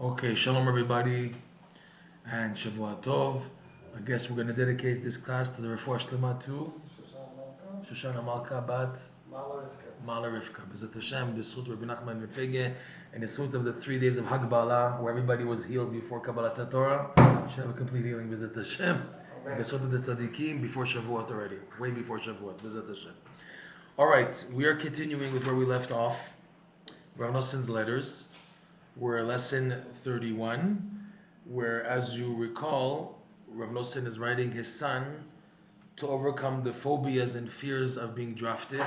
Okay, shalom everybody, and Shavua Tov. I guess we're going to dedicate this class to the Refuah Shlema to Shoshana Malka Bat Mala Rivka. B'ezrat Hashem, B'zchut Rebbe Nachman and and the Ishut of the 3 days of Hagbala, where everybody was healed before Kabbalat Torah. Should have a complete healing, B'ezrat Hashem. And the Ishut of the Tzaddikim before Shavuot already, way before Shavuot, B'ezrat Hashem. All right, we are continuing with where we left off, Reb Noson's letters. We're at lesson 31, where, as you recall, Reb Noson is writing his son to overcome the phobias and fears of being drafted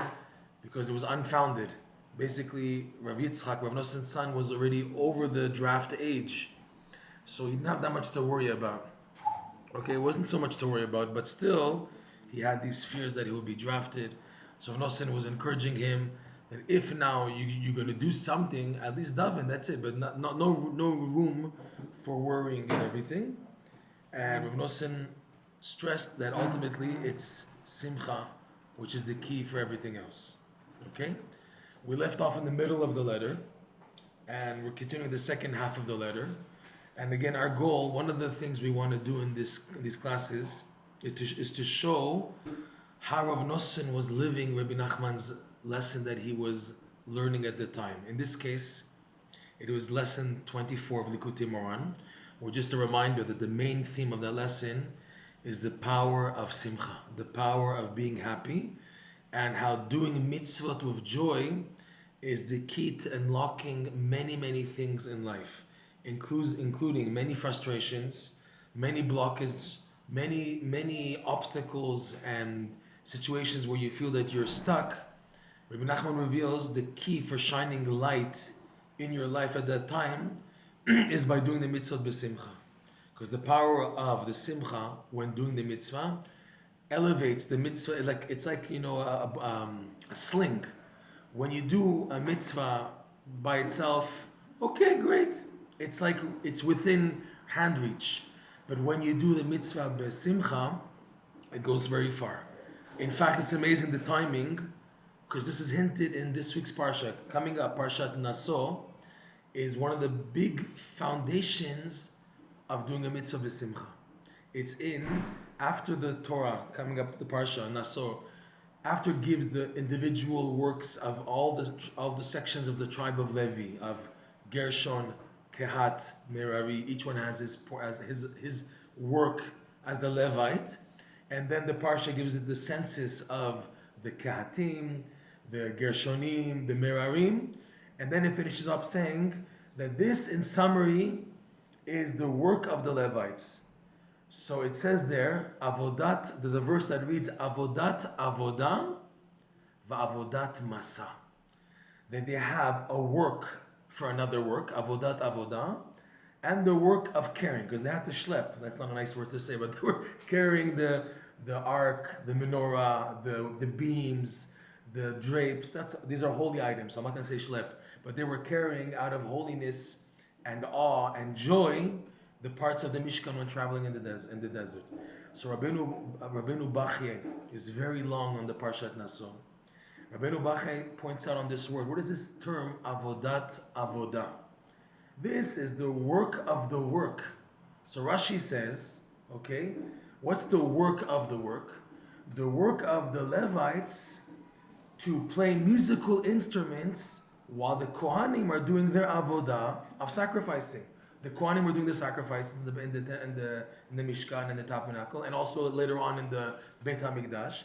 because it was unfounded. Basically, Reb Yitzchak, Reb Noson's son, was already over the draft age, so he didn't have that much to worry about. Okay, it wasn't so much to worry about, but still, he had these fears that he would be drafted. So Reb Noson was encouraging him that if now you're going to do something, at least daven, that's it, but no room for worrying and everything. And Reb Noson stressed that ultimately it's simcha, which is the key for everything else. Okay? We left off in the middle of the letter, and we're continuing the second half of the letter. And again, our goal, one of the things we want to do in these classes is to show how Reb Noson was living Rebbe Nachman's lesson that he was learning at the time. In this case, it was lesson 24 of Likutey Moharan, or just a reminder that the main theme of that lesson is the power of simcha, the power of being happy, and how doing mitzvot with joy is the key to unlocking many things in life, including many frustrations, many blockages, many obstacles and situations where you feel that you're stuck. Rebbe Nachman reveals the key for shining light in your life at that time is by doing the mitzvot b'simcha. Because the power of the simcha when doing the mitzvah elevates the mitzvah, it's like a sling. When you do a mitzvah by itself, okay, great. It's like it's within hand reach. But when you do the mitzvah b'simcha, it goes very far. In fact, it's amazing the timing, because this is hinted in this week's parsha. Coming up, Parshat Naso is one of the big foundations of doing a mitzvah b'simcha. It's after the Torah, coming up the parsha Naso, after it gives the individual works of all the sections of the tribe of Levi, of Gershon, Kehat, Merari. Each one has his work as a Levite, and then the parsha gives it the census of the Kehatim, the Gershonim, the Merarim, and then it finishes up saying that this, in summary, is the work of the Levites. So it says there, Avodat, there's a verse that reads, Avodat Avodah Va'avodat Masa. That they have a work for another work, Avodat Avodah, and the work of carrying, because they had to schlep. That's not a nice word to say, but they were carrying the ark, the menorah, the beams, the drapes. These are holy items, so I'm not going to say schlep, but they were carrying out of holiness and awe and joy the parts of the Mishkan when traveling in the desert. So Rabbeinu Bachye is very long on the Parshat Naso. Rabbeinu Bachye points out on this word, what is this term, Avodat Avodah? This is the work of the work. So Rashi says, okay, what's the work of the work? The work of the Levites to play musical instruments while the Kohanim are doing their avodah of sacrificing. The Kohanim were doing the sacrifices in the Mishkan and the Tabernacle, and also later on in the Beit HaMikdash.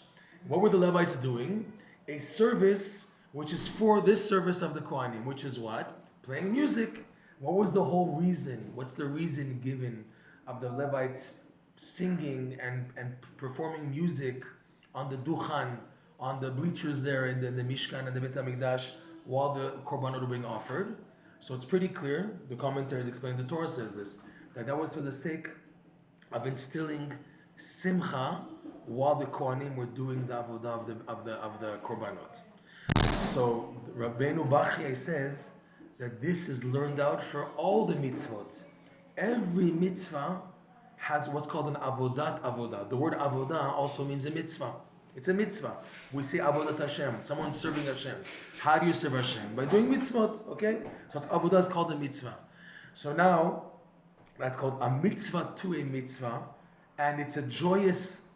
What were the Levites doing? A service which is for this service of the Kohanim, which is what? Playing music. What was the whole reason? What's the reason given of the Levites singing and performing music on the Duchan, on the bleachers there in the Mishkan and the Beit HaMikdash while the Korbanot were being offered? So it's pretty clear, the commentaries explain, the Torah says this, that was for the sake of instilling simcha while the Kohanim were doing the avodah of the Korbanot. So Rabbeinu Bachye says that this is learned out for all the mitzvot. Every mitzvah has what's called an avodat avodah. The word avodah also means a mitzvah. It's a mitzvah. We say avodat Hashem. Someone's serving Hashem. How do you serve Hashem? By doing mitzvot, okay? So it's avodah is called a mitzvah. So now, that's called a mitzvah to a mitzvah, and it's a joyous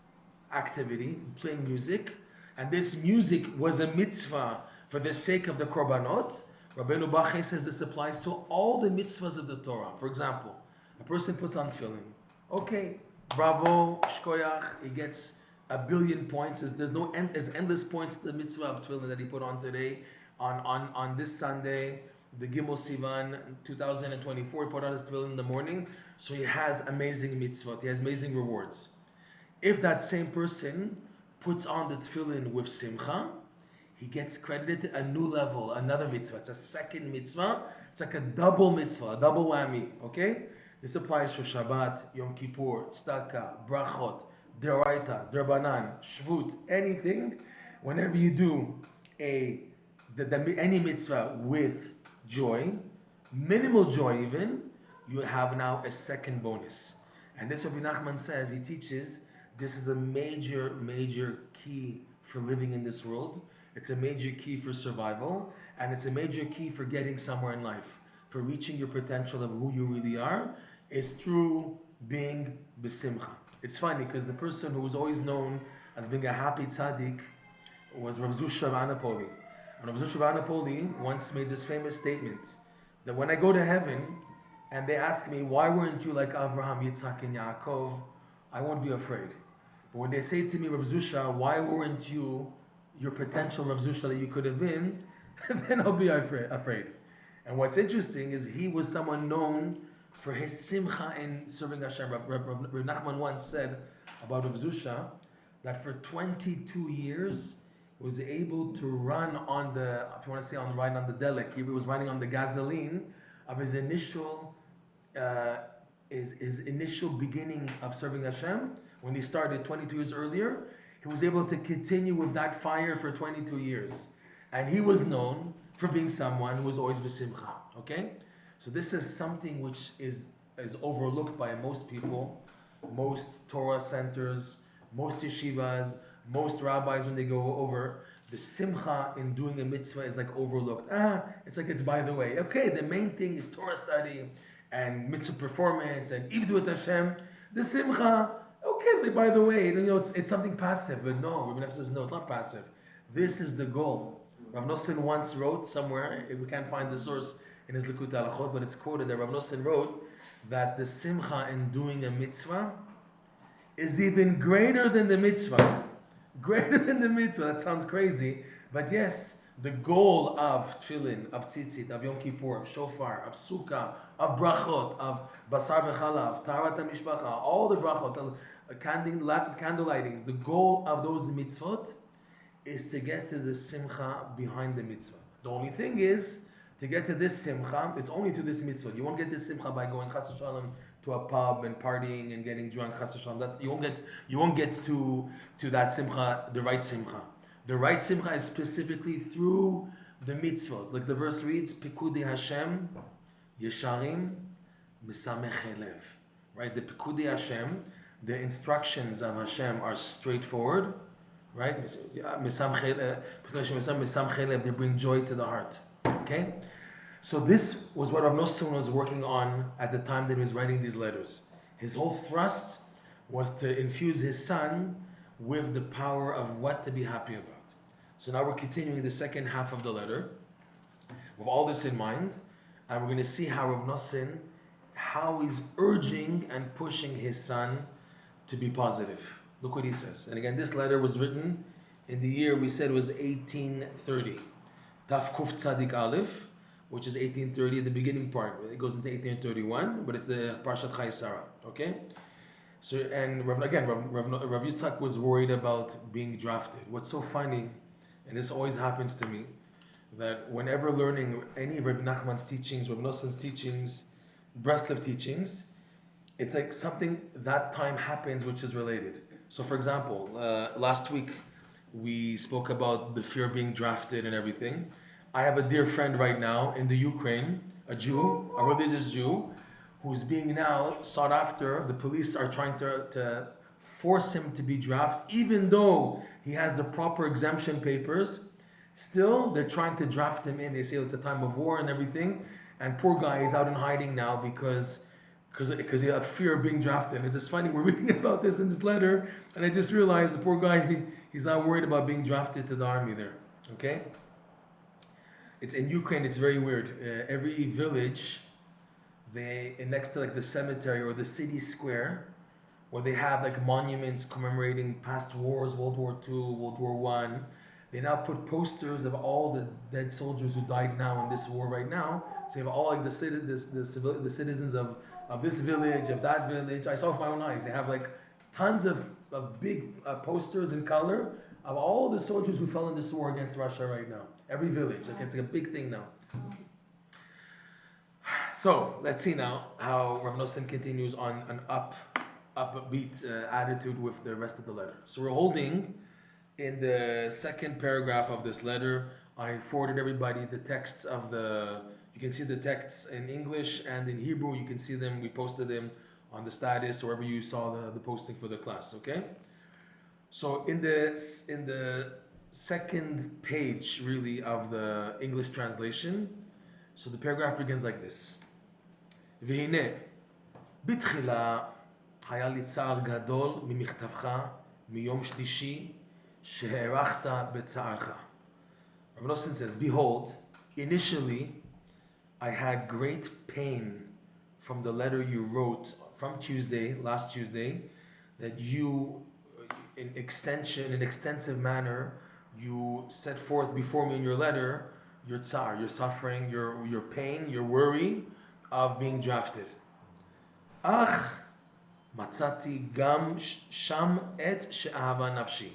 activity, playing music, and this music was a mitzvah for the sake of the korbanot. Rabbeinu Bachai says this applies to all the mitzvahs of the Torah. For example, a person puts on tefillin. Okay, bravo, shkoyach, he gets 1 billion points. There's endless points to the mitzvah of tefillin that he put on today, on this Sunday, the Gimel Sivan 2024. He put on his tefillin in the morning, so he has amazing mitzvot. He has amazing rewards. If that same person puts on the tefillin with simcha, he gets credited a new level, another mitzvah. It's a second mitzvah. It's like a double mitzvah, a double whammy. Okay? This applies for Shabbat, Yom Kippur, Tzedakah, Brachot, Deraita, Derbanan, Shvut, anything. Whenever you do any mitzvah with joy, minimal joy even, you have now a second bonus. And this Rebbe Nachman says, he teaches, this is a major, major key for living in this world. It's a major key for survival, and it's a major key for getting somewhere in life, for reaching your potential of who you really are, is through being besimcha. It's funny, because the person who was always known as being a happy tzaddik was Rav Zusha of Anapoli. And Rav Zusha of Anapoli once made this famous statement, that when I go to heaven, and they ask me, why weren't you like Avraham, Yitzchak, and Yaakov, I won't be afraid. But when they say to me, Rav Zusha, why weren't you your potential Rav Zusha that you could have been, then I'll be afraid. And what's interesting is he was someone known for his simcha in serving Hashem. Reb Nachman once said about Rav Zusha that for 22 years he was able to run on the, if you want to say ride on the delik, he was running on the gasoline of his initial beginning of serving Hashem. When he started 22 years earlier, he was able to continue with that fire for 22 years. And he was known for being someone who was always besimcha. Okay? So this is something which is overlooked by most people, most Torah centers, most yeshivas, most rabbis when they go over. The simcha in doing a mitzvah is like overlooked. It's like it's by the way. Okay, the main thing is Torah study and mitzvah performance and Ivdu et Hashem. The simcha, okay, by the way, it's something passive. But no, Rebbe Nachman says no, it's not passive. This is the goal. Reb Noson once wrote somewhere, we can't find the source in his Likutey Halakhot, but it's quoted that Reb Noson wrote that the simcha in doing a mitzvah is even greater than the mitzvah. Greater than the mitzvah. That sounds crazy, but yes, the goal of tefillin, of tzitzit, of Yom Kippur, of shofar, of sukkah, of brachot, of basar v'chalav, taharat hamishpacha, all the brachot, candle lightings, the goal of those mitzvot is to get to the simcha behind the mitzvah. The only thing is, to get to this simcha, it's only through this mitzvah. You won't get this simcha by going chas v'shalom to a pub and partying and getting drunk. Chas v'shalom. You won't get to that simcha, the right simcha. The right simcha is specifically through the mitzvot. Like the verse reads, Likutey Hashem yesharim misamech lev. Right? The Likutey Hashem, the instructions of Hashem are straightforward. Right? They bring joy to the heart. Okay? So this was what Reb Noson was working on at the time that he was writing these letters. His whole thrust was to infuse his son with the power of what to be happy about. So now we're continuing the second half of the letter with all this in mind, and we're going to see how Reb Noson, how he's urging and pushing his son to be positive. Look what he says. And again, this letter was written in the year we said was 1830. Taf Kuf Tzadik Aleph, which is 1830, the beginning part. It goes into 1831, but it's the Parshat HaEzer. Okay? So, and Rav Yitzchak was worried about being drafted. What's so funny, and this always happens to me, that whenever learning any of Rebbe Nachman's teachings, Reb Noson's teachings, breslov teachings, it's like something that time happens which is related. So for example, last week we spoke about the fear of being drafted and everything. I have a dear friend right now in the Ukraine, a Jew, a religious Jew, who's being now sought after. The police are trying to force him to be drafted, even though he has the proper exemption papers. Still, they're trying to draft him in. They say it's a time of war and everything. And poor guy is out in hiding now because he had fear of being drafted. And it's just funny, we're reading about this in this letter, and I just realized the poor guy, he's not worried about being drafted to the army there. Okay? It's in Ukraine, it's very weird. Every village, next to like the cemetery or the city square, where they have like monuments commemorating past wars, World War II, World War One. They now put posters of all the dead soldiers who died now in this war right now. So you have all like the citizens of this village, of that village. I saw with my own eyes. They have like tons of big posters in color of all the soldiers who fell in this war against Russia right now. Every village, like it's like a big thing now. So let's see now how Reb Noson continues on an upbeat attitude with the rest of the letter. So we're holding in the second paragraph of this letter. I forwarded everybody the texts of you can see the texts in English and in Hebrew. You can see them. We posted them on the status, wherever you saw the posting for the class, okay? So in the second page, really, of the English translation, so the paragraph begins like this. והנה, בתחילה היה לי צער גדול ממכתבך מיום שלישי שהארכת בצערך. Reb Noson says, behold, initially I had great pain from the letter you wrote from last Tuesday, that you, in extensive manner, you set forth before me in your letter your tsar, your suffering, your pain, your worry of being drafted. Ach, matzati gam sham et she'ahava nafshi.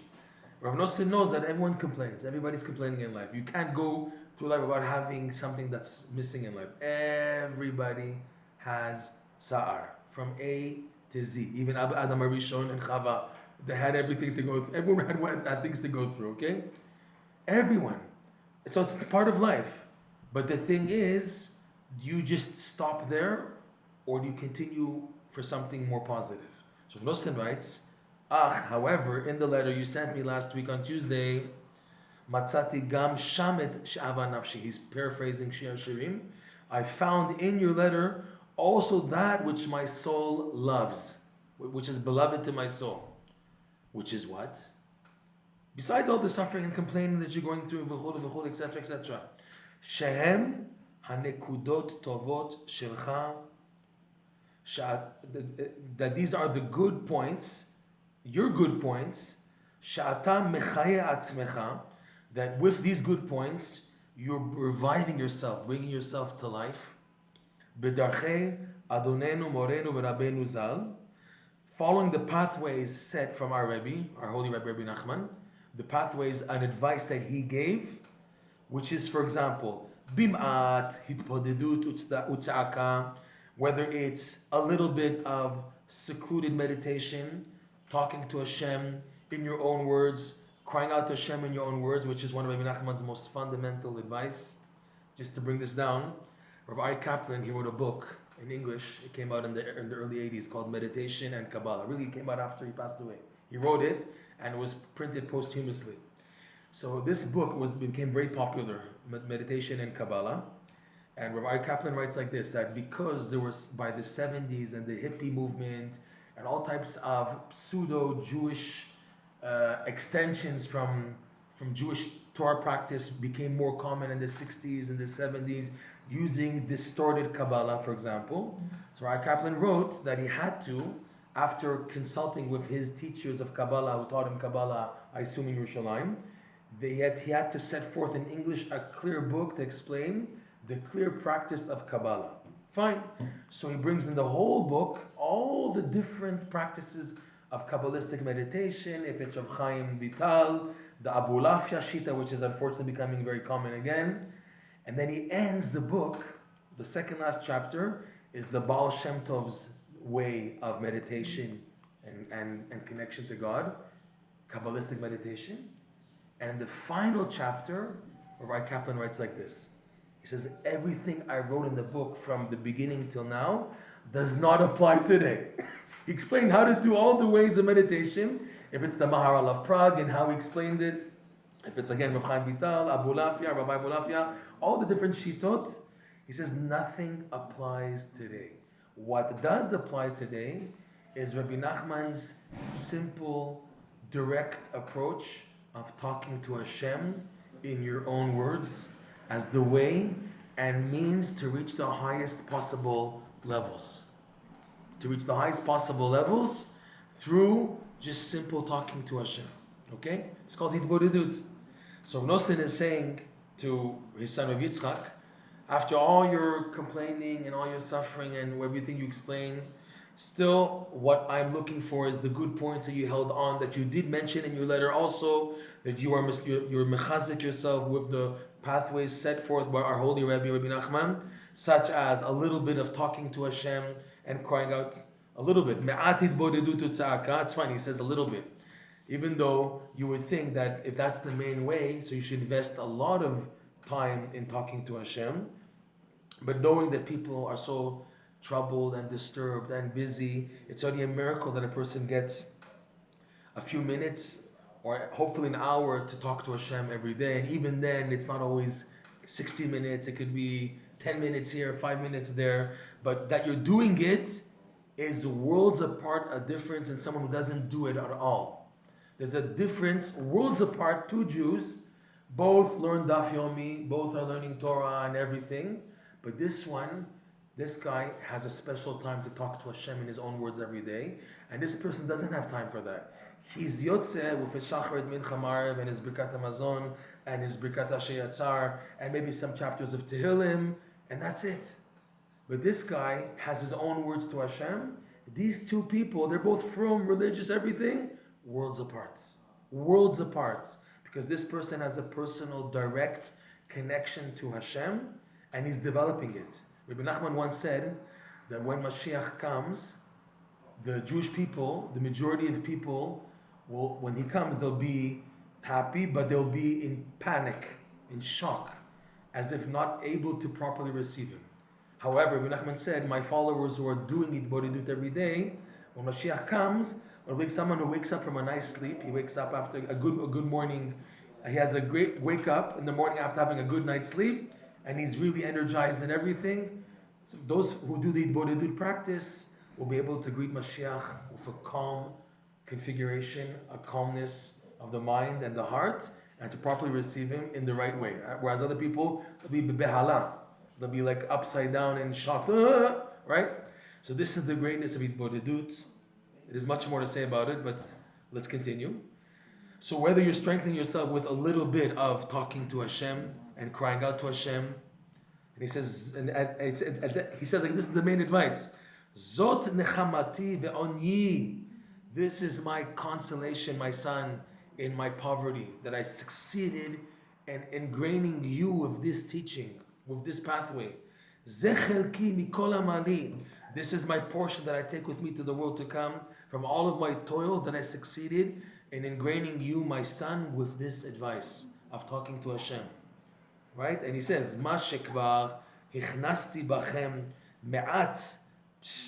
Reb Noson knows that everyone complains. Everybody's complaining in life. You can't go through life without having something that's missing in life. Everybody has tsar, from A to Z. Even Adam HaRishon and Chava, they had everything to go through. Everyone had things to go through, okay? Everyone. So it's part of life. But the thing is, do you just stop there, or do you continue for something more positive? So Noson writes, however, in the letter you sent me last week on Tuesday, Matzati gam shamet she'ava nafshi. He's paraphrasing Shir Shirim. I found in your letter also that which my soul loves, which is beloved to my soul. Which is what? Besides all the suffering and complaining that you're going through, etc., etc. Shehem hanekudot tovot shelcha. That these are the good points, your good points. She'ata mechaye atzmecha. That with these good points, you're reviving yourself, bringing yourself to life. B'darchei Adonenu Morenu v'Rabbeinu Zal, following the pathways set from our Rebbe, our holy Rebbe Nachman, the pathways and advice that he gave, which is, for example, bim'at hitpodedut utzaka, whether it's a little bit of secluded meditation, talking to Hashem in your own words, crying out to Hashem in your own words, which is one of Rebbe Nachman's most fundamental advice. Just to bring this down, Rav Kaplan, he wrote a book in English. It came out in the early 80s called Meditation and Kabbalah. Really, it came out after he passed away. He wrote it, and it was printed posthumously. So this book became very popular, Meditation and Kabbalah. And Rav Kaplan writes like this, that because there was, by the 70s and the hippie movement and all types of pseudo-Jewish extensions from Jewish Torah practice became more common in the 60s and the 70s, using distorted Kabbalah, for example. So Rav Kaplan wrote that he had to, after consulting with his teachers of Kabbalah, who taught him Kabbalah, I assume in Yerushalayim, he had to set forth in English a clear book to explain the clear practice of Kabbalah. Fine. So he brings in the whole book, all the different practices of Kabbalistic meditation, if it's Rav Chaim Vital, the Abu Lafya Shita, which is unfortunately becoming very common again. And then he ends the book, the second last chapter, is the Baal Shem Tov's way of meditation and connection to God, Kabbalistic meditation. And in the final chapter, Rav Kaplan writes like this. He says, everything I wrote in the book from the beginning till now does not apply today. He explained how to do all the ways of meditation, if it's the Maharal of Prague and how he explained it, if it's again Rav Chaim Vital, Abu Lafya, Rabbi Abu Lafya, all the different shitot. He says nothing applies today. What does apply today is Rebbe Nachman's simple, direct approach of talking to Hashem in your own words as the way and means to reach the highest possible levels. To reach the highest possible levels through just simple talking to Hashem. Okay? It's called Hitbodedut. So Reb Noson is saying to his son Reb Yitzchak, after all your complaining and all your suffering and everything you explain, still what I'm looking for is the good points that you held on, that you did mention in your letter also, that you're mechazik yourself with the pathways set forth by our holy Rebbe Nachman, such as a little bit of talking to Hashem and crying out a little bit. It's funny, he says a little bit. Even though you would think that if that's the main way, so you should invest a lot of time in talking to Hashem. But knowing that people are so troubled and disturbed and busy, it's already a miracle that a person gets a few minutes or hopefully an hour to talk to Hashem every day. And even then, it's not always 60 minutes. It could be 10 minutes here, 5 minutes there. But that you're doing it is worlds apart, a difference in someone who doesn't do it at all. There's a difference, worlds apart, two Jews, both learn Daf Yomi, both are learning Torah and everything. But this guy has a special time to talk to Hashem in his own words every day. And this person doesn't have time for that. He's Yotze with his Shacharit Mincha Marev and his Birkat HaMazon and his Birkat HaSheyatzar and maybe some chapters of Tehillim, and that's it. But this guy has his own words to Hashem. These two people, they're both from religious, everything, worlds apart. Worlds apart. Because this person has a personal, direct connection to Hashem, and he's developing it. Rebbe Nachman once said that when Mashiach comes, the Jewish people, the majority of people, when he comes, they'll be happy, but they'll be in panic, in shock, as if not able to properly receive him. However, Rebbe Nachman said, my followers who are doing Hitbodedut every day, when Mashiach comes, someone who wakes up from a nice sleep, he wakes up after a good morning, he has a great wake up in the morning after having a good night's sleep, and he's really energized and everything. So those who do the Hitbodedut practice will be able to greet Mashiach with a calm configuration, a calmness of the mind and the heart, and to properly receive him in the right way. Whereas other people, they'll be behala. They'll be like upside down and shocked, right? So this is the greatness of Hitbodedut. There's much more to say about it, but let's continue. So whether you're strengthening yourself with a little bit of talking to Hashem and crying out to Hashem, and he says like this is the main advice. Zot nechamati ve'onyi. This is my consolation, my son, in my poverty, that I succeeded in ingraining you with this teaching, with this pathway. Zechelki mikol amali. This is my portion that I take with me to the world to come, from all of my toil that I succeeded in ingraining you, my son, with this advice of talking to Hashem. Right? And he says, Ma shekvar hichnasti bachem me'at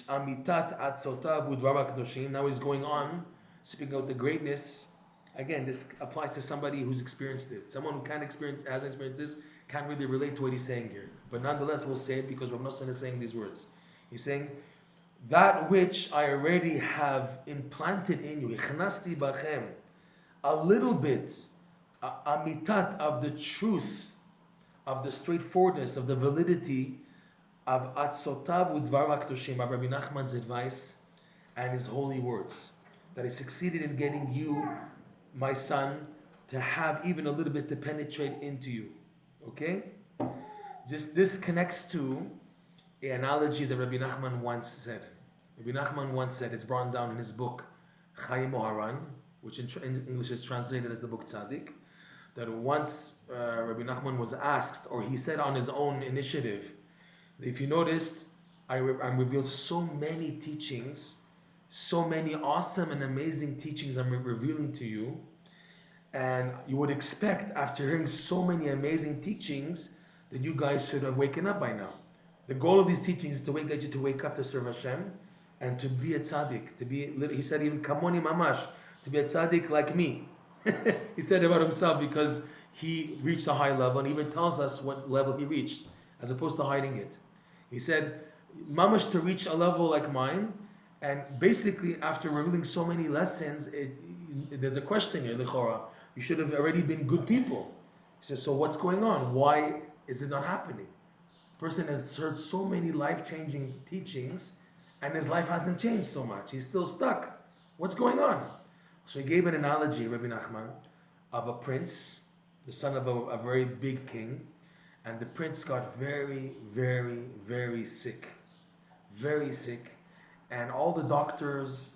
amitat atzotav udvar kadoshim. Now he's going on, speaking about the greatness. Again, this applies to somebody who's experienced it. Someone who hasn't experienced this, can't really relate to what he's saying here. But nonetheless, we'll say it because Reb Noson is saying these words. He's saying, that which I already have implanted in you, ichnasti bachem, a little bit, amitat of the truth, of the straightforwardness, of the validity of atzotav udvar hakdoshim, of Rebbe Nachman's advice and his holy words, that he succeeded in getting you, my son, to have even a little bit to penetrate into you. Okay? Just this connects to an analogy that Rebbe Nachman once said. Rebbe Nachman once said, it's brought down in his book Likutey Moharan, which in English is translated as the book Tzaddik, that once Rebbe Nachman was asked, or he said on his own initiative, if you noticed, I revealed so many teachings, so many awesome and amazing teachings I'm revealing to you, and you would expect, after hearing so many amazing teachings, that you guys should have waken up by now. The goal of these teachings is to get you to wake up to serve Hashem and to be a tzaddik, to be, he said even kamoni mamash, to be a tzaddik like me. He said about himself because he reached a high level, and even tells us what level he reached. as opposed to hiding it. He said, mamash, to reach a level like mine, and basically after revealing so many lessons, there's a question here, Lichora. You should have already been good people. He says, so what's going on? Why is it not happening? Person has heard so many life-changing teachings, and his life hasn't changed so much. He's still stuck. What's going on? So he gave an analogy, Rebbe Nachman, of a prince, the son of a very big king, and the prince got very, very, very sick. Very sick. And all the doctors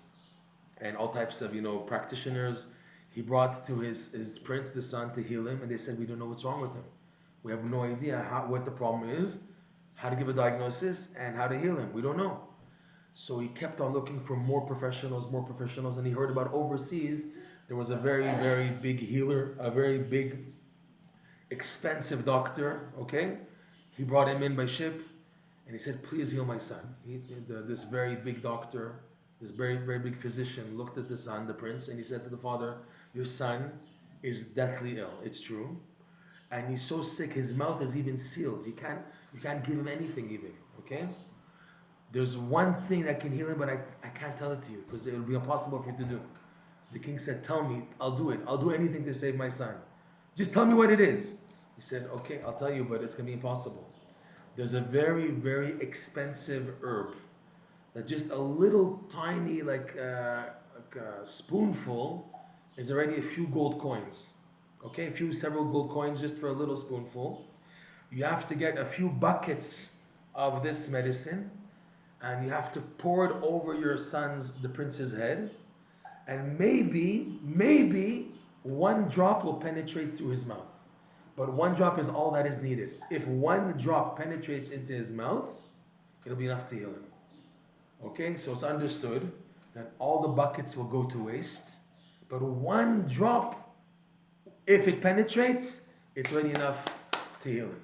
and all types of, practitioners, he brought to his prince, the son, to heal him, and they said, we don't know what's wrong with him. We have no idea what the problem is, how to give a diagnosis, and how to heal him. We don't know. So he kept on looking for more professionals, and he heard about overseas, there was a very, very big healer, a very big, expensive doctor, okay? He brought him in by ship, and he said, please heal my son. This very big doctor, this very, very big physician looked at the son, the prince, and he said to the father, your son is deathly ill, it's true. And he's so sick, his mouth is even sealed. You can't give him anything even, okay? There's one thing that can heal him, but I can't tell it to you because it will be impossible for you to do. The king said, tell me, I'll do it. I'll do anything to save my son. Just tell me what it is. He said, okay, I'll tell you, but it's going to be impossible. There's a very, very expensive herb that just a little tiny, like a spoonful is already a few gold coins. Okay, several gold coins just for a little spoonful. You have to get a few buckets of this medicine, and you have to pour it over your the prince's head, and maybe one drop will penetrate through his mouth. But one drop is all that is needed. If one drop penetrates into his mouth, it'll be enough to heal him. Okay, so it's understood that all the buckets will go to waste, but one drop, if it penetrates, it's already enough to heal him.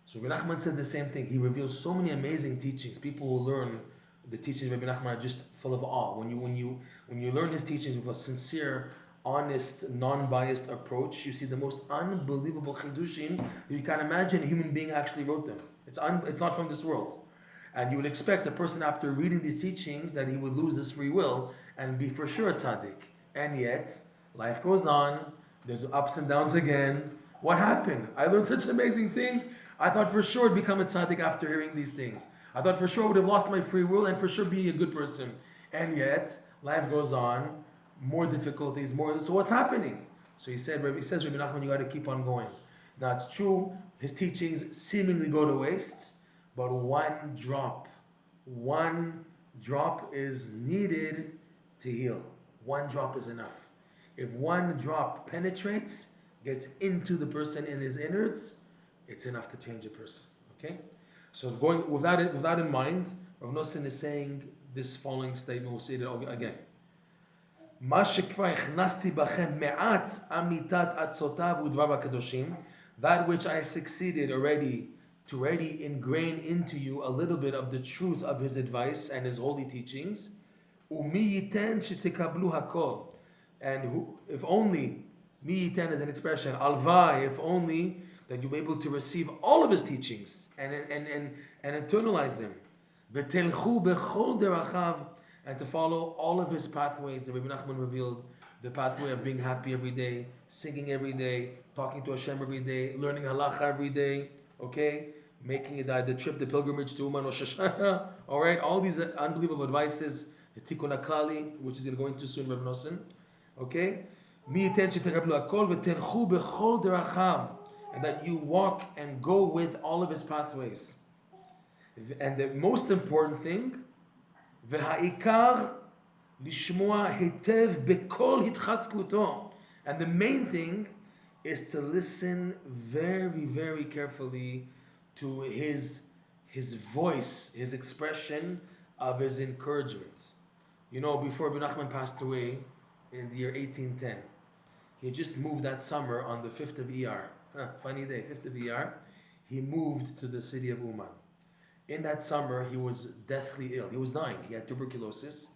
So Rebbe Nachman said the same thing. He reveals so many amazing teachings. People who learn the teachings of Rebbe Nachman are just full of awe. When you learn his teachings with a sincere, honest, non-biased approach, you see the most unbelievable chidushim. You can't imagine a human being actually wrote them. It's not from this world. And you would expect a person after reading these teachings that he would lose his free will and be for sure a tzaddik. And yet, life goes on. There's ups and downs again. What happened? I learned such amazing things. I thought for sure I'd become a tzaddik after hearing these things. I thought for sure I would have lost my free will and for sure be a good person. And yet, life goes on. More difficulties, so what's happening? So he says, Rebbe Nachman, you got to keep on going. Now it's true, his teachings seemingly go to waste, but one drop is needed to heal. One drop is enough. If one drop penetrates, gets into the person in his innards, it's enough to change a person. Okay? So going with that in mind, Reb Noson is saying this following statement. We'll see it again. That which I succeeded already to ingrain into you a little bit of the truth of his advice and his holy teachings. And if only, mi yiten is an expression, alvai, if only that you'll be able to receive all of his teachings and internalize them. V'telchu bechol derachav, and to follow all of his pathways. The Rebbe Nachman revealed the pathway of being happy every day, singing every day, talking to Hashem every day, learning halacha every day, okay? Making the trip, the pilgrimage to Uman Rosh Hashanah, all right? All these unbelievable advices, the Tikkun HaKlali, which is going to go into soon, Reb Noson, okay? And that you walk and go with all of his pathways. And the most important thing, והעיקר לשמוע היטב בכל התחזקותו. And the main thing is to listen very, very carefully to his voice, his expression of his encouragement. Before Rebbe Nachman passed away in the year 1810, he just moved that summer on the 5th of Iyar. Funny day, 5th of Iyar. He moved to the city of Uman. In that summer, he was deathly ill. He was dying. He had tuberculosis,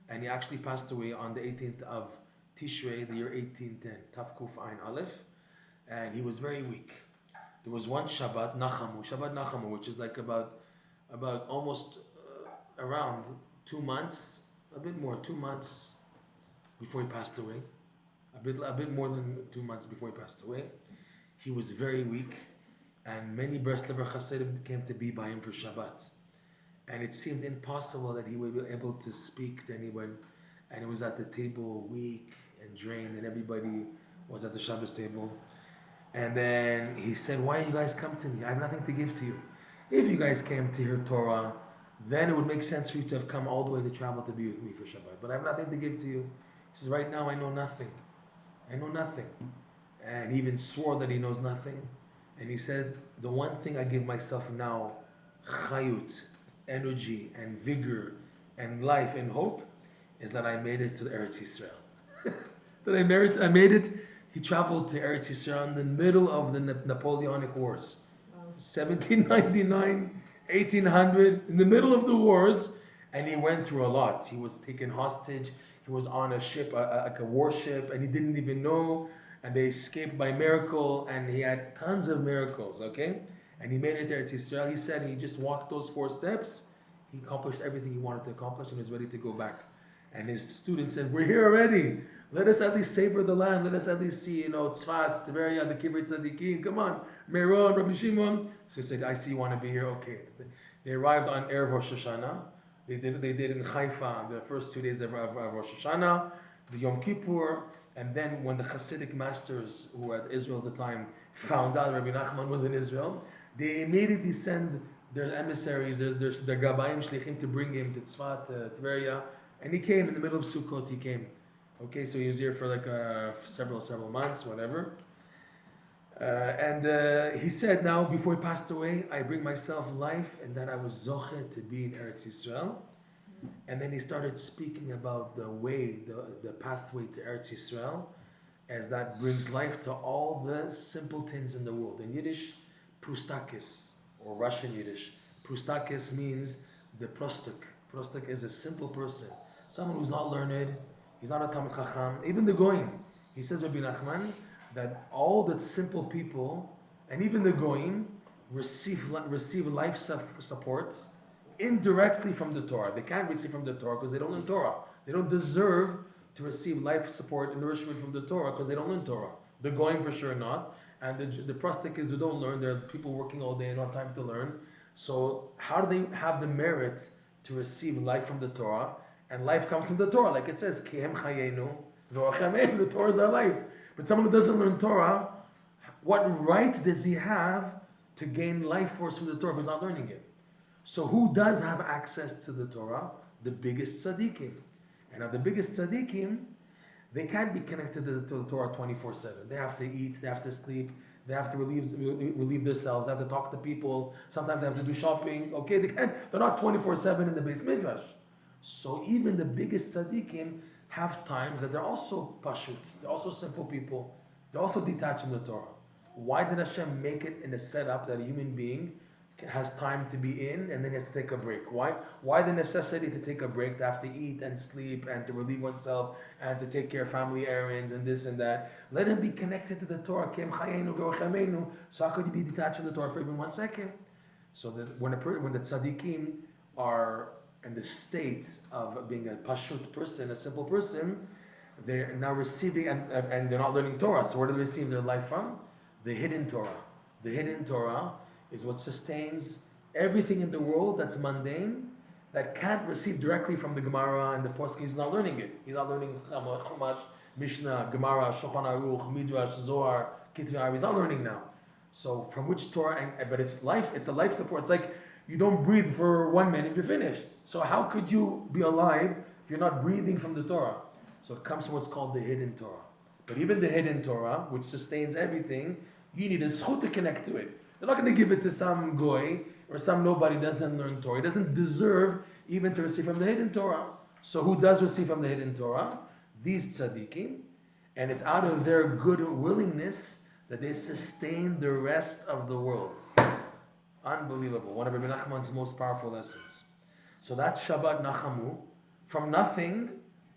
and he actually passed away on the 18th of Tishrei, the year 1810, Taf Kuf Ein Aleph, and he was very weak. There was one Shabbat Nachamu, which is like about almost around 2 months, a bit more, 2 months before he passed away. A bit more than 2 months before he passed away. He was very weak, and many Breslover Hasidim came to be by him for Shabbat. And it seemed impossible that he would be able to speak to anyone. And he was at the table weak and drained, and everybody was at the Shabbos table. And then he said, why you guys come to me? I have nothing to give to you. If you guys came to hear Torah, then it would make sense for you to have come all the way to travel to be with me for Shabbat. But I have nothing to give to you. He says, right now I know nothing. I know nothing. And he even swore that he knows nothing. And he said, the one thing I give myself now, chayut, energy and vigor and life and hope, is that I made it to the Eretz Yisrael. That I made it. He traveled to Eretz Yisrael in the middle of the Napoleonic Wars. 1799, 1800, in the middle of the wars, and he went through a lot. He was taken hostage. He was on a ship, like a warship, and he didn't even know, and they escaped by miracle, and he had tons of miracles, okay? And he made it to Eretz Yisrael. He said he just walked those 4 steps. He accomplished everything he wanted to accomplish, and was ready to go back. And his students said, we're here already. Let us at least savor the land. Let us at least see, Tzfat, Tveria, the Kibbutz Tzadikim. Come on, Meron, Rabbi Shimon. So he said, I see you want to be here. Okay. They arrived on Erev Rosh Hashanah. They did in Haifa the first 2 days of Rosh Hashanah, the Yom Kippur, and then when the Hasidic masters who were at Israel at the time found out Rebbe Nachman was in Israel, they immediately send their emissaries, their Gabayim Shlichim to bring him to Tzfat, Tveria, and he came in the middle of Sukkot. He came. Okay, so he was here for like several months, whatever. And he said, now, before he passed away, I bring myself life, and that I was zoche to be in Eretz Yisrael. And then he started speaking about the way, the pathway to Eretz Yisrael, as that brings life to all the simpletons in the world. In Yiddish, prustakis, or Russian Yiddish. Prustakis means the prostuk. Prostuk is a simple person, someone who's not learned. He's not a Talmid Chacham. Even the Goyim. He says, Rebbe Nachman, that all the simple people, and even the Goyim, receive life support indirectly from the Torah. They can't receive from the Torah because they don't learn Torah. They don't deserve to receive life support and nourishment from the Torah because they don't learn Torah. The Goyim for sure not. And the prostikas who don't learn, they're people working all day and don't have time to learn. So how do they have the merit to receive life from the Torah? And life comes from the Torah, like it says, Kihem Chayenu, the Torah is our life. But someone who doesn't learn Torah, what right does he have to gain life force from the Torah if he's not learning it? So who does have access to the Torah? The biggest tzaddikim. And now the biggest tzaddikim, they can't be connected to the Torah 24/7. They have to eat, they have to sleep, they have to relieve themselves, they have to talk to people, sometimes they have to do shopping. Okay, they're not 24/7 in the Beis Midrash. So even the biggest tzaddikim have times that they're also pashut, they're also simple people, they're also detached from the Torah. Why did Hashem make it in a setup that a human being has time to be in and then he has to take a break? Why the necessity to take a break, to have to eat and sleep and to relieve oneself and to take care of family errands and this and that? Let him be connected to the Torah. So how could you be detached from the Torah for even 1 second? So that when the tzaddikim are in the state of being a pashut person, a simple person, they're now receiving and they're not learning Torah. So where do they receive their life from? The hidden Torah. The hidden Torah is what sustains everything in the world that's mundane, that can't receive directly from the Gemara and the Poskim. He's not learning it. He's not learning Chumash, Mishnah, Gemara, Shulchan Aruch, Midrash, Zohar, Ketuvah. He's not learning now. So from which Torah? But it's life. It's a life support. It's like you don't breathe for 1 minute, you're finished. So how could you be alive if you're not breathing from the Torah? So it comes from what's called the hidden Torah. But even the hidden Torah, which sustains everything, you need a zchut to connect to it. They're not going to give it to some goy or some nobody who doesn't learn Torah. He doesn't deserve even to receive from the hidden Torah. So who does receive from the hidden Torah? These tzaddikim. And it's out of their good willingness that they sustain the rest of the world. Unbelievable. One of Rebbe Nachman's most powerful lessons. So that Shabbat Nachamu, from nothing,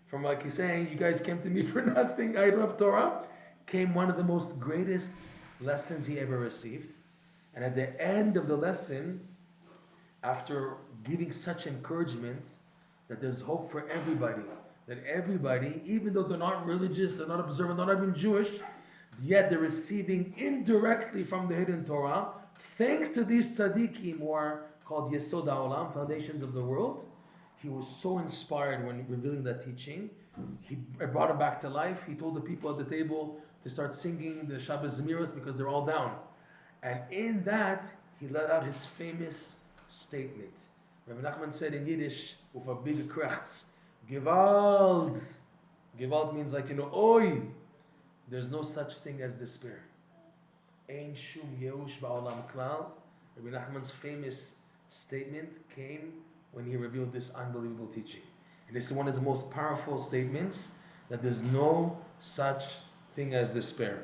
from like he's saying, you guys came to me for nothing, I don't have Torah, came one of the most greatest lessons he ever received. And at the end of the lesson, after giving such encouragement that there's hope for everybody, that everybody, even though they're not religious, they're not observant, they're not even Jewish, yet they're receiving indirectly from the hidden Torah, thanks to these tzaddikim who are called Yesod HaOlam, foundations of the world. He was so inspired when revealing that teaching. He brought him back to life. He told the people at the table to start singing the Shabbos Zmiros because they're all down. And in that, he let out his famous statement. Rebbe Nachman said in Yiddish, with a big krechts, Gewalt. Gewalt means like, oi. There's no such thing as despair. Ein shum yeush ba'olam klal. Rebbe Nachman's famous statement came when he revealed this unbelievable teaching. And this is one of the most powerful statements, that there's no such thing as despair.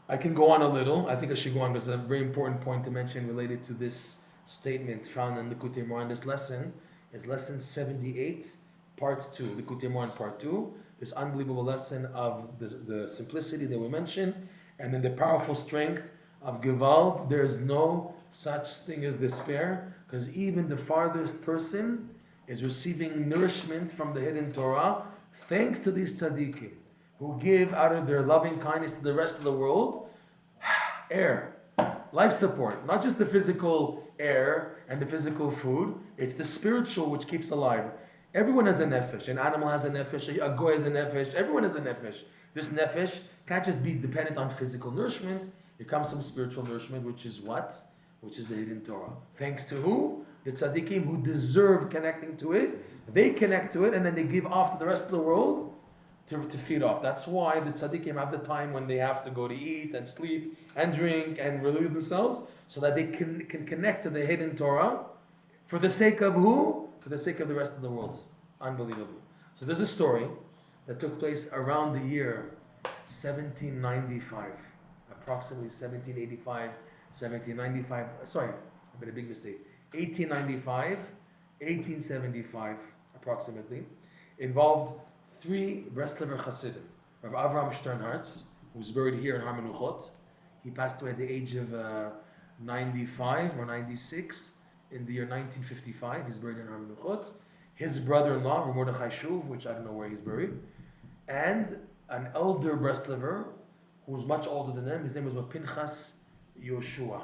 I can go on a little. I think I should go on. There's a very important point to mention related to this statement found in Likutey Moharan. This lesson is lesson 78, part 2. Likutey Moharan, part 2. This unbelievable lesson of the simplicity that we mentioned, and then the powerful strength of Gewalt. There's no such thing as despair, because even the farthest person is receiving nourishment from the hidden Torah, thanks to these tzaddikim, who give out of their loving kindness to the rest of the world, air, life support, not just the physical air and the physical food, it's the spiritual which keeps alive. Everyone has a nefesh, an animal has a nefesh, a goy has a nefesh, everyone has a nefesh. This nefesh can't just be dependent on physical nourishment, it comes from spiritual nourishment, which is what? Which is the hidden Torah. Thanks to who? The tzaddikim who deserve connecting to it. They connect to it and then they give off to the rest of the world to feed off. That's why the tzaddikim have the time when they have to go to eat and sleep and drink and relieve themselves, so that they can connect to the hidden Torah for the sake of who? For the sake of the rest of the world. Unbelievable. So there's a story that took place around the year 1795, approximately 1785, 1795, sorry, I made a big mistake, 1895, 1875 approximately, involved 3 Breslover Hasidim. Rav Avram Sternhartz, who's buried here in HaMenuchot. He passed away at the age of 95 or 96 in the year 1955. He's buried in HaMenuchot. His brother-in-law, Rav Mordechai Shuv, which I don't know where he's buried, and an elder Breslover who was much older than them. His name was Rav Pinchas Yoshua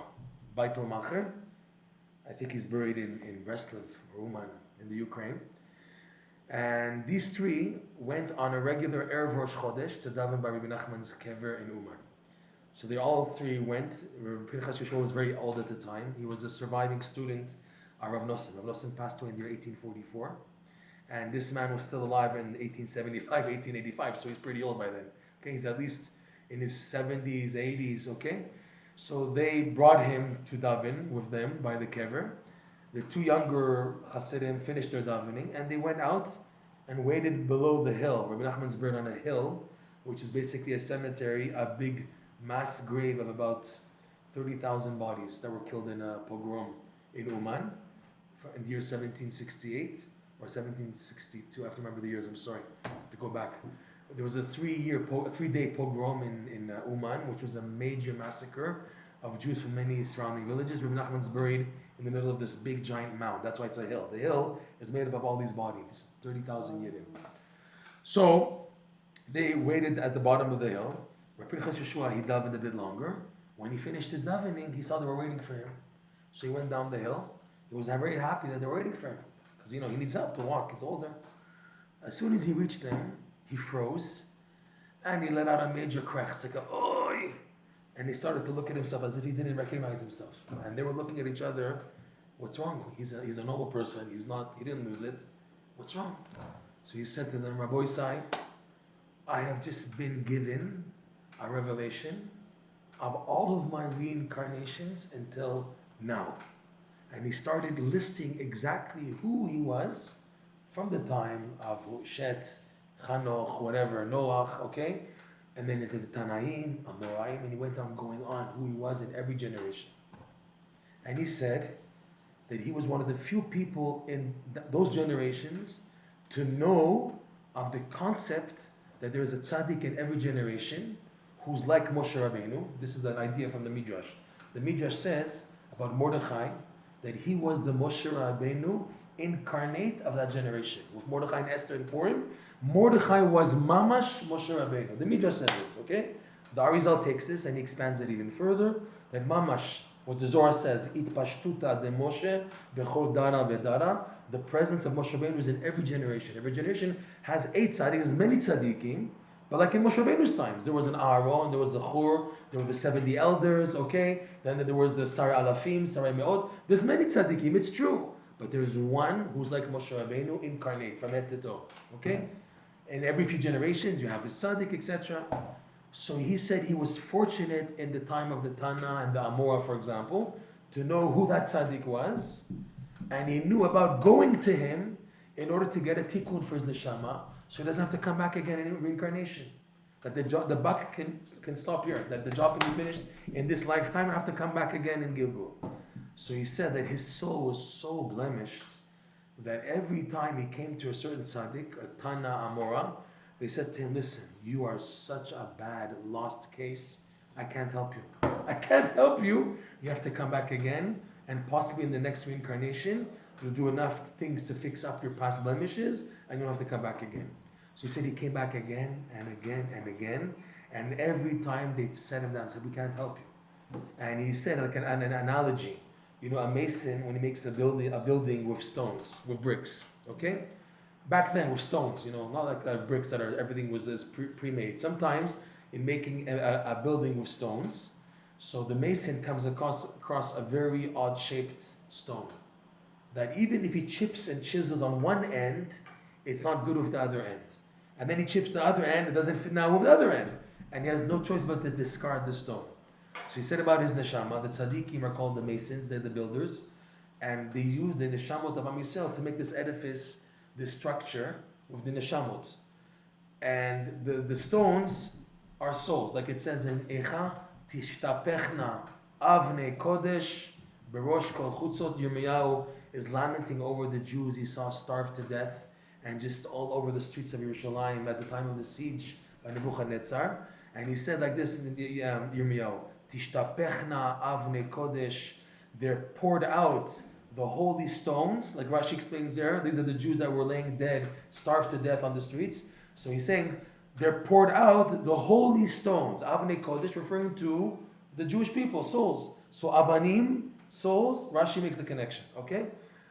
Beitel Macher. I think he's buried in Breslov or Uman in the Ukraine. And these 3 went on a regular Erev Rosh Chodesh to daven by Rebbe Nachman's kever in Uman. So they all 3 went. Reb Pinchas Yoshua was very old at the time. He was a surviving student of Reb Noson. Reb Noson passed away in the year 1844. And this man was still alive in 1875, 1885, so he's pretty old by then. Okay, he's at least in his 70s, 80s, okay? So they brought him to daven with them by the kever. The 2 younger Hasidim finished their davening, and they went out and waited below the hill. Rebbe Nachman's buried on a hill, which is basically a cemetery, a big mass grave of about 30,000 bodies that were killed in a pogrom in Uman in the year 1768 or 1762. I have to remember the years, I'm sorry, to go back. There was a 3-day pogrom in Uman, which was a major massacre of Jews from many surrounding villages. Rebbe Nachman's buried in the middle of this big giant mound. That's why it's a hill. The hill is made up of all these bodies, 30,000 Yidden. So they waited at the bottom of the hill. Rabbi Pinchas Yoshua, he davened a bit longer. When he finished his davening, he saw they were waiting for him. So he went down the hill. He was very happy that they were waiting for him, because he needs help to walk. He's older. As soon as he reached them, he froze, and he let out a major crack. It's like a oi! And he started to look at himself as if he didn't recognize himself. And they were looking at each other. What's wrong? He's a normal person. He didn't lose it. What's wrong? So he said to them, Rabbi Isai, I have just been given a revelation of all of my reincarnations until now. And he started listing exactly who he was from the time of Shet, Chanoch, whatever, Noach, okay? And then into the Tanaim, Amoraim, and he went on going on who he was in every generation. And he said that he was one of the few people in those generations to know of the concept that there is a tzaddik in every generation who's like Moshe Rabbeinu. This is an idea from the Midrash. The Midrash says about Mordechai, that he was the Moshe Rabbeinu incarnate of that generation. With Mordechai and Esther and Purim, Mordechai was Mamash Moshe Rabbeinu. The Midrash says this, okay? The Arizal takes this and he expands it even further, that Mamash, what the Zohar says, It Pashtuta de Moshe Bechol Dara Vedara, the presence of Moshe Rabbeinu is in every generation. Every generation has 8 tzaddikim, many tzaddikim, but like in Moshe Rabbeinu's times, there was an Aaron, there was the Chur, there were the 70 elders, okay? Then there was the Sarai Alafim, Sarai Me'ot. There's many tzaddikim, it's true. But there's one who's like Moshe Rabbeinu incarnate from head to toe, okay? In every few generations, you have the tzaddik, etc. So he said he was fortunate in the time of the Tana and the Amora, for example, to know who that tzaddik was. And he knew about going to him in order to get a tikkun for his neshama, so he doesn't have to come back again in reincarnation. That the buck can stop here, that the job can be finished in this lifetime and have to come back again in Gilgul. So he said that his soul was so blemished that every time he came to a certain tzaddik, a Tana Amora, they said to him, listen, you are such a bad lost case, I can't help you. I can't help you. You have to come back again, and possibly in the next reincarnation, you'll do enough things to fix up your past blemishes, and you'll have to come back again. So he said he came back again and again and again, and every time they sat him down and said, we can't help you. And he said, like an analogy, you know, a mason, when he makes a building with stones, with bricks, okay? Back then with stones, you know, not like bricks that are, everything was this pre-made. Sometimes in making a building with stones, so the mason comes across a very odd-shaped stone, that even if he chips and chisels on one end, it's not good with the other end. And then he chips the other end, it doesn't fit now with the other end. And he has no choice but to discard the stone. So he said about his neshama, the tzaddikim are called the masons, they're the builders, and they use the neshamot of Am Yisrael to make this edifice, this structure, with the neshamot. And the stones are souls, like it says in Echa, Tishtapechna Avne Kodesh Berosh Kol Chutzot. Yirmiyahu is lamenting over the Jews he saw starved to death and just all over the streets of Yerushalayim at the time of the siege by Nebuchadnezzar. And he said like this in Yirmiyahu, Tishtapechna Avne Kodesh, they're poured out the holy stones, like Rashi explains there. These are the Jews that were laying dead, starved to death on the streets. So he's saying they're poured out the holy stones. Avnei Kodesh, referring to the Jewish people, souls. So Avanim, souls, Rashi makes the connection, okay?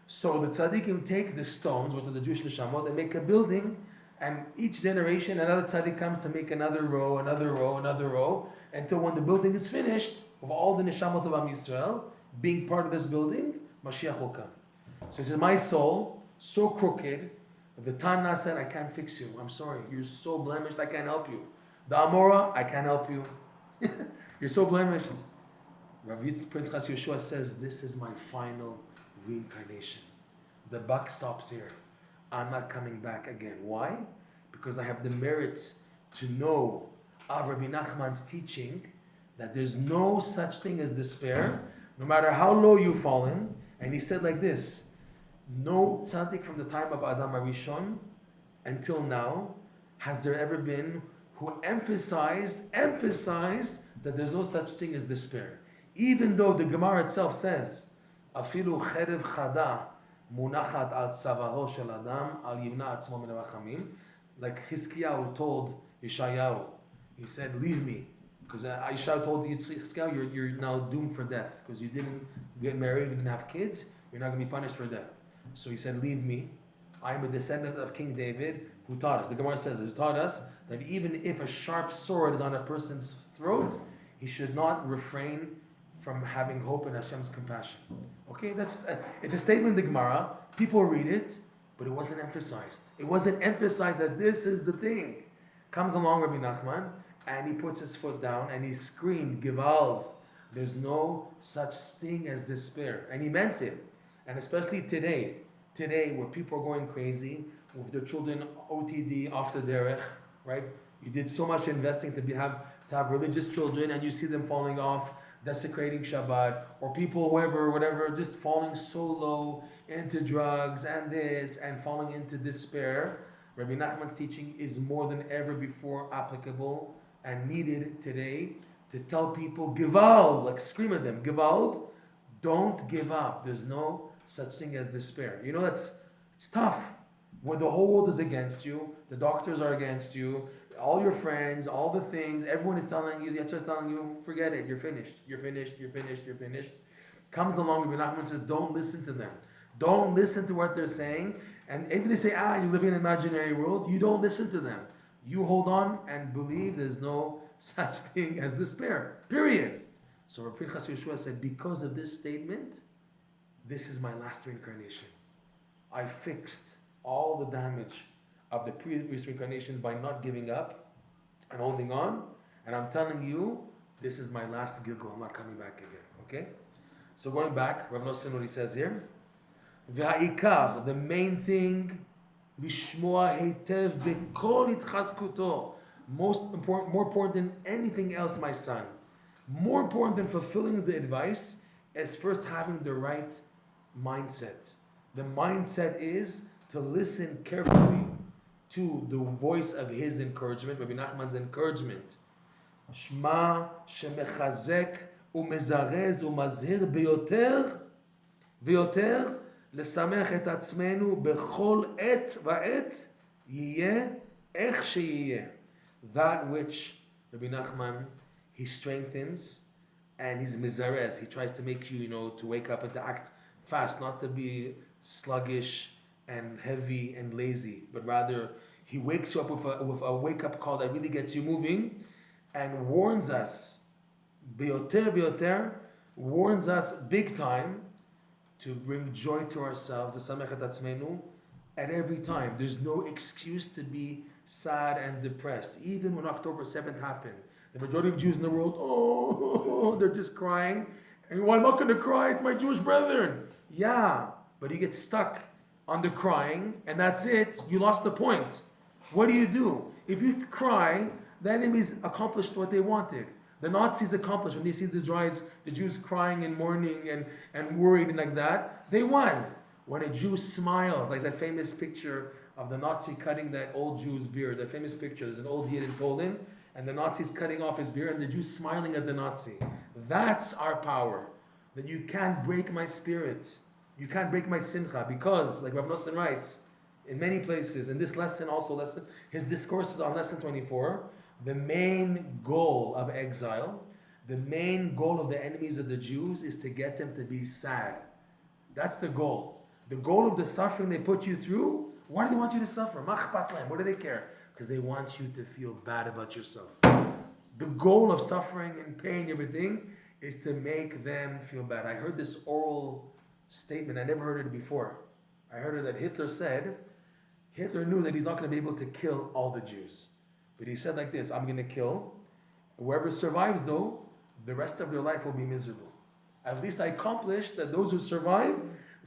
So the tzaddikim take the stones, which are the Jewish neshamot, they make a building, and each generation another tzaddik comes to make another row, until when the building is finished, with all the neshamot of Am Yisrael being part of this building, Mashiach will come. So he says, my soul, so crooked, the Tana said, I can't fix you. I'm sorry. You're so blemished, I can't help you. The Amora, I can't help you. You're so blemished. Rav Yitzchak Prince Chas Yeshua says, this is my final reincarnation. The buck stops here. I'm not coming back again. Why? Because I have the merit to know of Rebbe Nachman's teaching that there's no such thing as despair, no matter how low you've fallen. And he said like this, no tzaddik from the time of Adam HaRishon until now has there ever been who emphasized that there's no such thing as despair. Even though the Gemara itself says, Afilu cherev chada munachat al tzavaho shel adam al yimna atzmo min rachamim, like Chizkiyahu told Yeshayahu, he said, leave me. Because Yeshayahu told Chizkiyahu, you're now doomed for death. Because you didn't get married, you didn't have kids, you're not going to be punished for death. So he said, leave me. I'm a descendant of King David, who taught us. The Gemara says, who taught us that even if a sharp sword is on a person's throat, he should not refrain from having hope in Hashem's compassion. Okay, it's a statement in the Gemara. People read it, but it wasn't emphasized. It wasn't emphasized that this is the thing. Comes along Rebbe Nachman, and he puts his foot down, and he screamed, Gewalt. There's no such thing as despair. And he meant it. And especially today where people are going crazy with their children OTD, off the derech, right? You did so much investing to have religious children, and you see them falling off, desecrating Shabbat, or people, whatever, just falling so low into drugs and this, and falling into despair. Rebbe Nachman's teaching is more than ever before applicable and needed today to tell people, Gewalt, like scream at them, Gewalt, Don't give up. There's no such thing as despair. You know, it's tough. When the whole world is against you, the doctors are against you, all your friends, all the things, everyone is telling you, the HaEzer is telling you, forget it, you're finished. Comes along, Rebbe Nachman says, don't listen to them. Don't listen to what they're saying. And if they say, you live in an imaginary world, you don't listen to them. You hold on and believe there's no such thing as despair. Period. So Reb Yeshua said, because of this statement, this is my last reincarnation. I fixed all the damage of the previous reincarnations by not giving up and holding on. And I'm telling you, this is my last gilgul. I'm not coming back again. Okay? So going back, Reb Noson, what he says here, V'ha'ikar, the main thing, lishmoa heitev bekol itchazkuto, most important, more important than anything else, my son, more important than fulfilling the advice, is first having the right mindset. The mindset is to listen carefully to the voice of his encouragement, Rebbe Nachman's encouragement. Shma shemechazek umezarez umazhir biyoter ויותר לשמח את עצמנו בכל עת ועת יהיה איך שיהיה. That which Rebbe Nachman, he strengthens and he's mizarez. He tries to make you, to wake up and to act fast, not to be sluggish and heavy and lazy, but rather he wakes you up with a wake-up call that really gets you moving and warns us, biyoter, warns us big time to bring joy to ourselves, l'samech et atzmenu, at every time. There's no excuse to be sad and depressed. Even when October 7th happened, the majority of Jews in the world, they're just crying. And why I'm not going to cry? It's my Jewish brethren. Yeah, but you get stuck on the crying, and that's it. You lost the point. What do? If you cry, the enemies accomplished what they wanted. The Nazis accomplished when they see the Jews crying and mourning and worried and like that. They won. When a Jew smiles, like that famous picture of the Nazi cutting that old Jew's beard, that famous picture, there's an old Yid in Poland, and the Nazi's cutting off his beard, and the Jew smiling at the Nazi. That's our power. That you can't break my spirit. You can't break my simcha, because, like Reb Noson writes, in many places, in this lesson, his discourse is on lesson 24, the main goal of exile, the main goal of the enemies of the Jews is to get them to be sad. That's the goal. The goal of the suffering they put you through, why do they want you to suffer? What do they care? Because they want you to feel bad about yourself. The goal of suffering and pain, everything, is to make them feel bad. I heard this oral statement, I never heard it before. I heard it that Hitler knew that he's not going to be able to kill all the Jews. But he said like this, I'm going to kill. Whoever survives though, the rest of their life will be miserable. At least I accomplished that those who survive,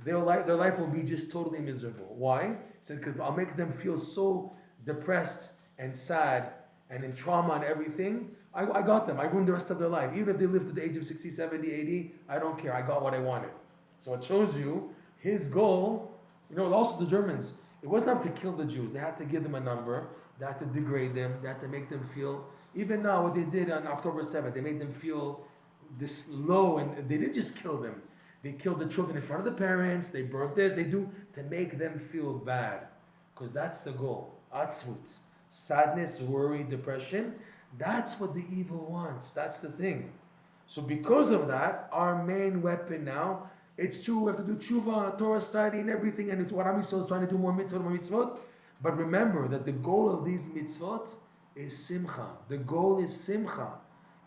their life will be just totally miserable. Why? He said, because I'll make them feel so depressed and sad and in trauma and everything. I got them. I ruined the rest of their life. Even if they live to the age of 60, 70, 80, I don't care. I got what I wanted. So it shows you his goal, also the Germans, it wasn't enough to kill the Jews. They had to give them a number. They had to degrade them. They had to make them feel, even now what they did on October 7th, they made them feel this low, and they didn't just kill them. They killed the children in front of the parents. They burnt this. They do to make them feel bad. Because that's the goal. Atzvut. Sadness, worry, depression. That's what the evil wants. That's the thing. So because of that, our main weapon now, it's true, we have to do tshuva, Torah study and everything, and it's what Am Yisrael is trying to do more mitzvot. But remember that the goal of these mitzvot is simcha. The goal is simcha.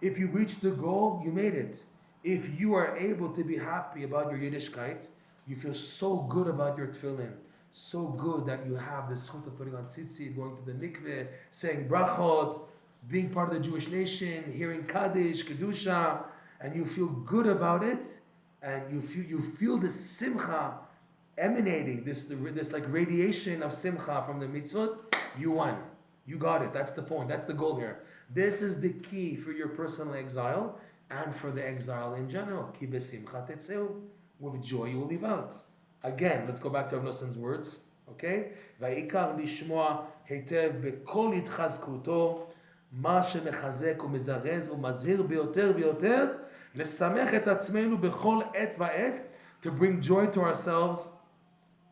If you reach the goal, you made it. If you are able to be happy about your Yiddishkeit, you feel so good about your tefillin, so good that you have the zchut of putting on tzitzit, going to the mikveh, saying brachot, being part of the Jewish nation, hearing Kaddish, Kedusha, and you feel good about it, and you feel the simcha emanating, this like radiation of simcha from the mitzvot, you won. You got it. That's the point. That's the goal here. This is the key for your personal exile and for the exile in general. Ki besimcha tetzeu. With joy you will leave out. Again, let's go back to Reb Noson's words. Okay? Va'ikar lishmoa heitev bekol itchazkuto ma shemechazek umezarez umazhir biyoter לשמח את עצמנו בכל עת ועת, to bring joy to ourselves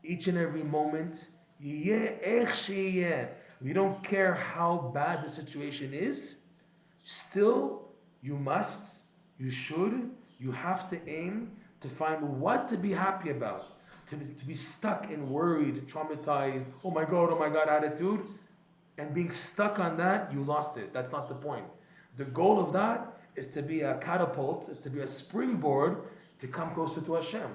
each and every moment. יהיה איך שיהיה. We don't care how bad the situation is. Still, you must, you should, you have to aim to find what to be happy about. To be stuck and worried, traumatized, oh my God attitude, and being stuck on that, you lost it. That's not the point. The goal of that is to be a catapult, is to be a springboard to come closer to Hashem.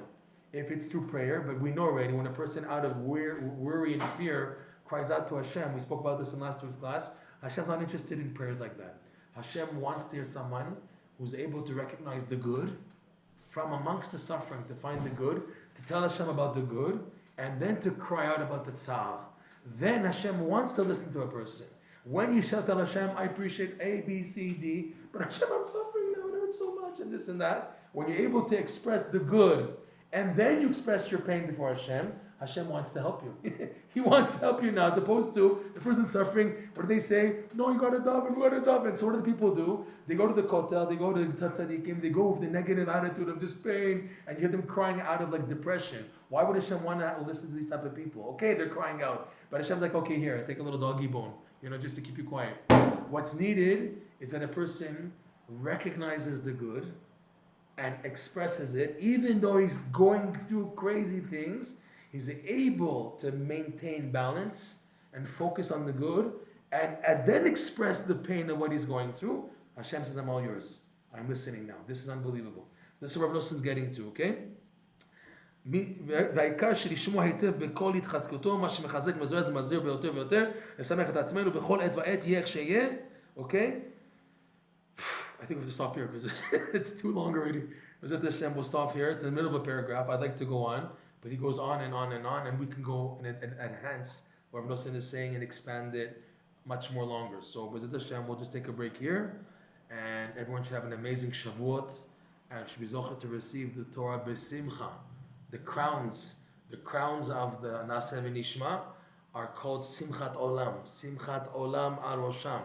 If it's through prayer, but we know already when a person out of worry and fear cries out to Hashem, we spoke about this in last week's class, Hashem's not interested in prayers like that. Hashem wants to hear someone who's able to recognize the good from amongst the suffering, to find the good, to tell Hashem about the good, and then to cry out about the tzar. Then Hashem wants to listen to a person. When you shall tell Hashem, I appreciate A, B, C, D, but Hashem, I'm suffering now, it hurts so much, and this and that. When you're able to express the good, and then you express your pain before Hashem, Hashem wants to help you. He wants to help you now, as opposed to the person suffering. What do they say? No, you got to daven, you got to daven. So what do the people do? They go to the kotel, they go to the tzadikim, they go with the negative attitude of just pain, and you hear them crying out of like depression. Why would Hashem want to listen to these type of people? Okay, they're crying out, but Hashem's like, okay, here, take a little doggy bone, just to keep you quiet. What's needed is that a person recognizes the good and expresses it, even though he's going through crazy things. He's able to maintain balance and focus on the good, and then express the pain of what he's going through. Hashem says, I'm all yours. I'm listening now. This is unbelievable. This is what Reb Noson is getting to, okay? והעיקר שלשמוע היטב בכל התחזקותו, מה שמחזק מזרז ומזהיר ביותר ויותר, לשמח את עצמנו בכל עת ועת יהיה איך שיהיה, okay? I think we have to stop here because it's too long already. Bezat Hashem, we'll stop here. It's in the middle of a paragraph. I'd like to go on, but he goes on and on and on, and we can go and enhance what Reb Noson is saying and expand it much more longer. So Bezat Hashem, we'll just take a break here, and everyone should have an amazing Shavuot, and should be zocher to receive the Torah besimcha. The crowns of the Na'aseh V'Nishma are called Simchat Olam. Simchat Olam al Rosham.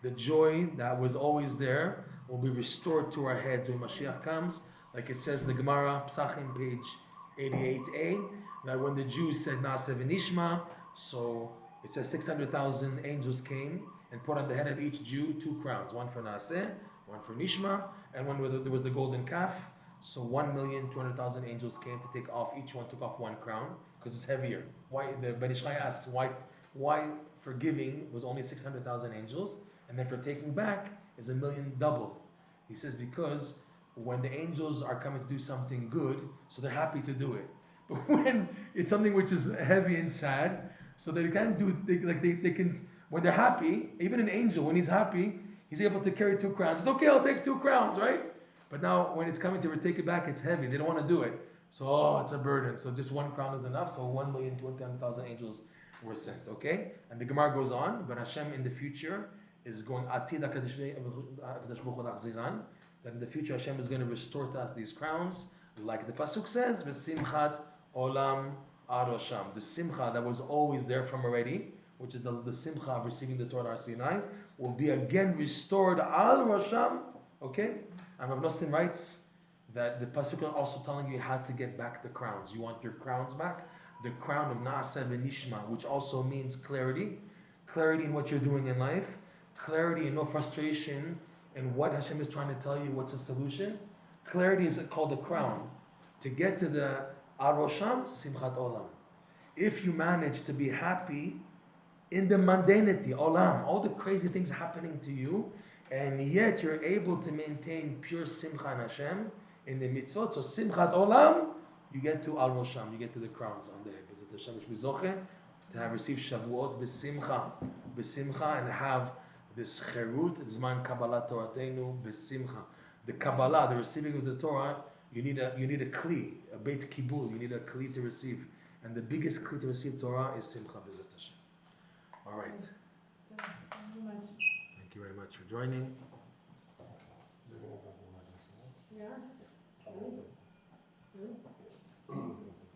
The joy that was always there will be restored to our heads when Mashiach comes. Like it says in the Gemara, Psachim, page 88a, that when the Jews said Na'aseh V'Nishma, so it says 600,000 angels came and put on the head of each Jew 2 crowns, one for Na'aseh, one for Nishma, and one where there was the golden calf. So 1,200,000 angels came to take off. Each one took off 1 crown because it's heavier. Why? The Ben Ish Chai asks why for giving was only 600,000 angels, and then for taking back is 1,000,000 double. He says because when the angels are coming to do something good, so they're happy to do it. But when it's something which is heavy and sad, so they can't do. They can when they're happy. Even an angel, when he's happy, he's able to carry 2 crowns. It's okay. I'll take 2 crowns, right? But now, when it's coming to take it back, it's heavy. They don't want to do it. So, it's a burden. So, just 1 crown is enough. So, 1,200,000 angels were sent. Okay? And the Gemara goes on. But Hashem in the future is going, that in the future, Hashem is going to restore to us these crowns. Like the Pasuk says, V'simchat olam arosham. The simcha that was always there from already, which is the simcha of receiving the Torah at Sinai, will be again restored al rosham. Okay? And Reb Noson writes that the pasuk is also telling you how to get back the crowns. You want your crowns back? The crown of Na'aseh V'Nishma, which also means clarity. Clarity in what you're doing in life. Clarity and no frustration in what Hashem is trying to tell you, what's the solution. Clarity is called a crown. To get to the Arosham, Simchat Olam. If you manage to be happy in the mundanity, Olam, all the crazy things happening to you, and yet you're able to maintain pure simcha and Hashem in the mitzvot. So simchat olam, you get to al rosham, you get to the crowns on the head. Bezat Hashem shmizoche to have received shavuot besimcha, and have this cherut zman kabbalat toratenu besimcha. The Kabbalah, the receiving of the Torah, you need a kli, a beit kibul. You need a kli to receive, and the biggest kli to receive Torah is simcha. Bezat Hashem. All right. Thank you very much for joining. Yeah.